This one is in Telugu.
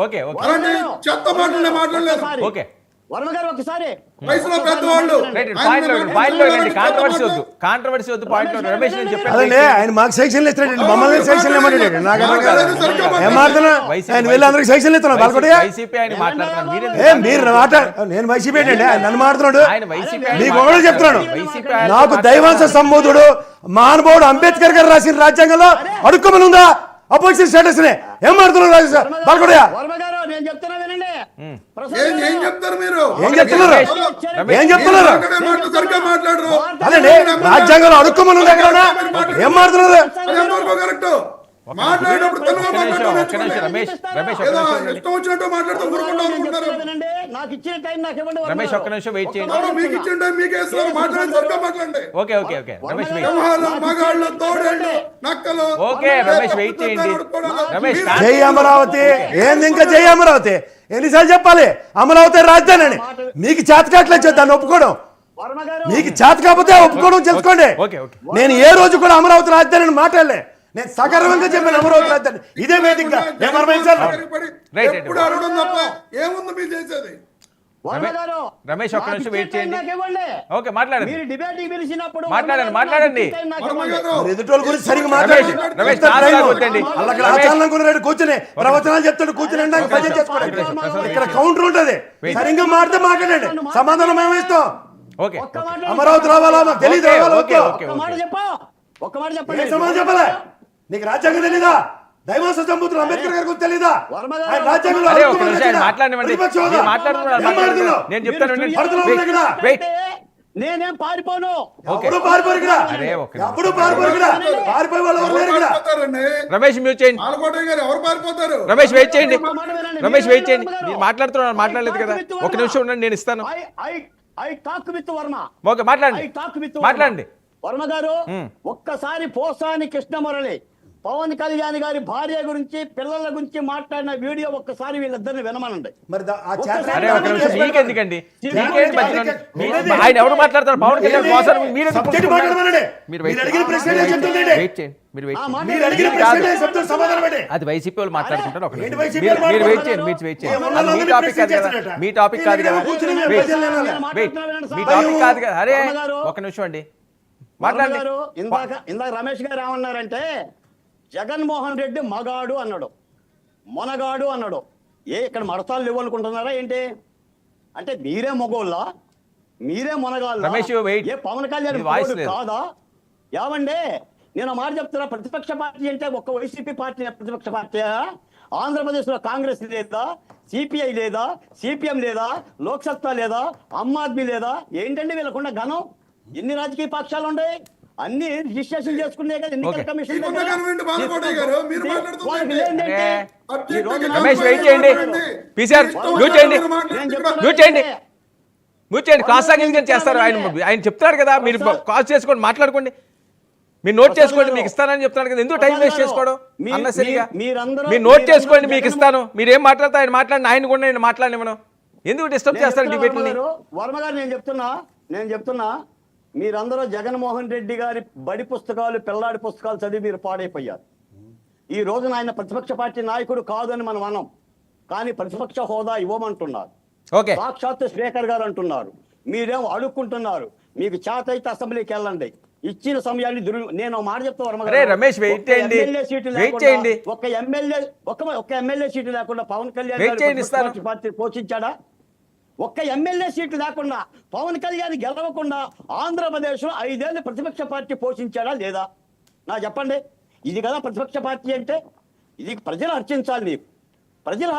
ఓకే ఓకే అలాంటి చెత్త మాటలు మాట్లాడలేదు. ఓకే వర్మ గారు ఒకసారి వయసులో పెద్దవాళ్ళు కాంట్రవర్సీ వద్దు పాయింట్ రమేష్ నేను చెప్పాను అదే ఆయన మాకు సెక్షన్లు ఇస్తున్నాడు, మమ్మల్ని సెక్షన్లు ఇవ్వమంటాడు. నాకు అర్థం కాదు ఏం మాట్లాడుతున్నా. ఆయన వెళ్ళి అందరికి సెక్షన్లు ఇస్తున్నా బాలకోటయ్య. వైసీపీ ఆయన మాట్లాడుతున్నారు మీరు నేను వైసీపీ ఏంటండి, ఆయన నన్ను మాట్లాడుతున్నాడు. మీకు ఒకటి చెప్తున్నాను, వైసీపీ నాకు దైవాంశ సంబోధుడు మహానుభావుడు అంబేద్కర్ గారు రాసిన రాజ్యాంగంలో అడుక్కోమని ఉందా అపోజిషన్ స్టేటస్ నే? ఏం మాట్లాడుతున్నారు బాలకోటయ్య? వర్మ గారు నేను చెప్తున్నా వినండి. ఏం చెప్తారు మీరు? ఏం చెప్తున్నారు? ఏం చెప్తున్నారు? సరిగ్గా మాట్లాడరు. అదే రాజ్యాంగంలో అడుక్కోమని ఉంది ఎక్కడ? ఏం మాట్లాడుతున్నారు? కరెక్ట్ మాట్లాడేటప్పుడు రమేష్ ఇష్టం వచ్చినట్టు మాట్లాడుతూ ఊరుకుంటా అనుకుంటారు. వినండి, నాకు ఇచ్చిన టైం నాకు ఇవ్వండి. రమేష్ ఒక్క నిమిషం వెయిట్ చేయండి. మీకు ఇచ్చిన టైం మీకే ఇస్తారు. మాట్లాడండి, సరిగ్గా మాట్లాడండి. Okay okay okay Ramesh wait. సింహాలు, మగాళ్ళు, తోడేళ్ళు, నక్కలు. ఓకే రమేష్ వెయిట్ చేయండి. రమేష్ జై అమరావతి. ఏంది ఇంకా జై అమరావతి? ఎన్నిసార్లు చెప్పాలి అమరావతి రాజధాని అని? మీకు చేతకాట్లేదు దాన్ని ఒప్పుకోవడం. వర్మ గారు మీకు చేత కాకపోతే ఒప్పుకోవడం తెలుసుకోండి. ఓకే ఓకే నేను ఏ రోజు కూడా అమరావతి రాజధాని అని మాట్లాడలే. నేను సగర్వంగా చెప్పాను అమరావతి రాజధాని. ఇదే వేదిక ఎప్పుడు అడగడం తప్ప ఏముంది మీరు చేసేది? వర్మ గారు రమేష్ ఒక్క నిమిషం వెయిట్ చేయండి. నాకు ఇవ్వండి. ఓకే మాట్లాడండి. మీరు డిబేట్ పిలిచినప్పుడు మాట్లాడండి. ఎదుటోళ్ళ గురించి సరిగ్గా రమేష్ వద్దండి. కూర్చుని ప్రవచనాలు చెప్తాడు, కూర్చుని భజన చేసుకోండి. ఇక్కడ కౌంటర్ ఉంటది, సరిగ్గా మాట్లాడితే మాట్లాడండి, సమాధానం ఏమిస్తాం. ఓకే అమరావతి రావాలా మాకు తెలియదు. ఒక్క మాట చెప్పు, ఒక్క మాట చెప్పండి. ఏం సమాధానం చెప్పలే? నీకు రాజ్యాంగం తెలీదా? దైవాంశ సంబూతులు అంబేద్కర్ గారి గురించి తెలీదా? ఆయన రాజ్యాంగంలో నేను చెప్తాను. నేనేం పారిపోను. ఎప్పుడు పారిపోరు ఇక్కడ, ఎప్పుడు పారిపోరు ఇక్కడ. పారిపోయే వాళ్ళు ఎవరు లేరు ఇక్కడ. రమేష్ మ్యూట్ చేయండి. ఆలకోటయ్య గారు ఎవరు పారిపోతారు? రమేష్ వెయిట్ చేయండి. రమేష్ వెయిట్ చేయండి. మీరు మాట్లాడుతున్నారు, మాట్లాడలేదు కదా. ఒక నిమిషం ఉండండి, నేను ఇస్తాను. I talk with Varma. Okay మాట్లాడండి. వర్మ గారు ఒక్కసారి పోసాని కృష్ణమురళి పవన్ కళ్యాణ్ గారి భార్య గురించి పిల్లల గురించి మాట్లాడిన వీడియో ఒక్కసారి వీళ్ళిద్దరిని వినమనండి. మీకెందుకండి? ఆయన ఎవరు మాట్లాడతారు? పవన్ కళ్యాణ్ కోసం అది వైసీపీ వాళ్ళు మాట్లాడుకుంటారు. మీరు వెయిట్ చేయండి. మీ టాపిక్ కాదు కదా. మీ టాపిక్ కాదు కదా. అరే ఒక నిమిషం అండి మాట్లాడారు. ఇందాక రమేష్ గారు ఏమన్నారంటే జగన్మోహన్ రెడ్డి మగాడు అన్నాడు, మొనగాడు అన్నాడు. ఇక్కడ మడతాలు లేవు అనుకుంటున్నారా ఏంటి? అంటే మీరే మగోళ్ళ, మీరే మొనగాళ్ళ? ఏ పవన్ కళ్యాణ్ కాదా? ఏమండే నేను మాట చెప్తున్నా, ప్రతిపక్ష పార్టీ అంటే ఒక్క వైసీపీ పార్టీ ప్రతిపక్ష పార్టీ? ఆంధ్రప్రదేశ్ లో కాంగ్రెస్ లేదా, సిపిఐ లేదా, సిపిఎం లేదా, లోక్సత్తా లేదా, ఆమ్ ఆద్మీ లేదా? ఏంటండి వీళ్ళకుండా ఘనం? ఎన్ని రాజకీయ పక్షాలు ఉన్నాయి? అన్ని రిజిస్ట్రేషన్ చేసుకునే కదా ఎన్నికల కమిషన్. రమేష్ వెయిట్ చేయండి. పీసీఆర్ మ్యూట్ చేయండి. కొనసాగించని చేస్తారు. ఆయన చెప్తారు కదా, మీరు కాల్ చేసుకోండి, మాట్లాడుకోండి, మీరు నోట్ చేసుకోండి, మీకు ఇస్తానని చెప్తాను కదా. ఎందుకు టైం వేస్ట్ చేసుకోవడం అన్నసరిగా? మీరు నోట్ చేసుకోండి, మీకు ఇస్తాను. మీరు ఏం మాట్లాడతా ఆయన మాట్లాడిన, ఆయన కూడా నేను మాట్లాడిన ఎందుకు డిస్టర్బ్ చేస్తారు డిబేట్ని? వర్మ గారు నేను చెప్తున్నా మీరందరూ జగన్మోహన్ రెడ్డి గారి బడి పుస్తకాలు, పిల్లాడి పుస్తకాలు చదివి మీరు పాడైపోయారు. ఈ రోజున ఆయన ప్రతిపక్ష పార్టీ నాయకుడు కాదని మనం అన్నాం, కానీ ప్రతిపక్ష హోదా ఇవ్వమంటున్నారు. సాక్షాత్ స్పీకర్ గారు అంటున్నారు. మీరేమో అడుక్కుంటున్నారు. మీకు చేత అయితే అసెంబ్లీకి వెళ్ళండి. ఇచ్చిన సమయాన్ని నేను మాట చెప్తా వర్మ గారు, రమేష్ వెయిట్ చేయండి. ఒక ఎమ్మెల్యే సీటు లేకుండా పవన్ కళ్యాణ్ పార్టీ పోషించాడా? ఒక్క ఎమ్మెల్యే సీటు లేకుండా పవన్ కళ్యాణ్ గెలవకుండా ఆంధ్రప్రదేశ్ లో 5 ఏళ్ళు ప్రతిపక్ష పార్టీ పోషించాడా లేదా? నా చెప్పండి. ఇది కదా ప్రతిపక్ష పార్టీ అంటే? ఇది ప్రజలు హర్షించాలి. ప్రజలు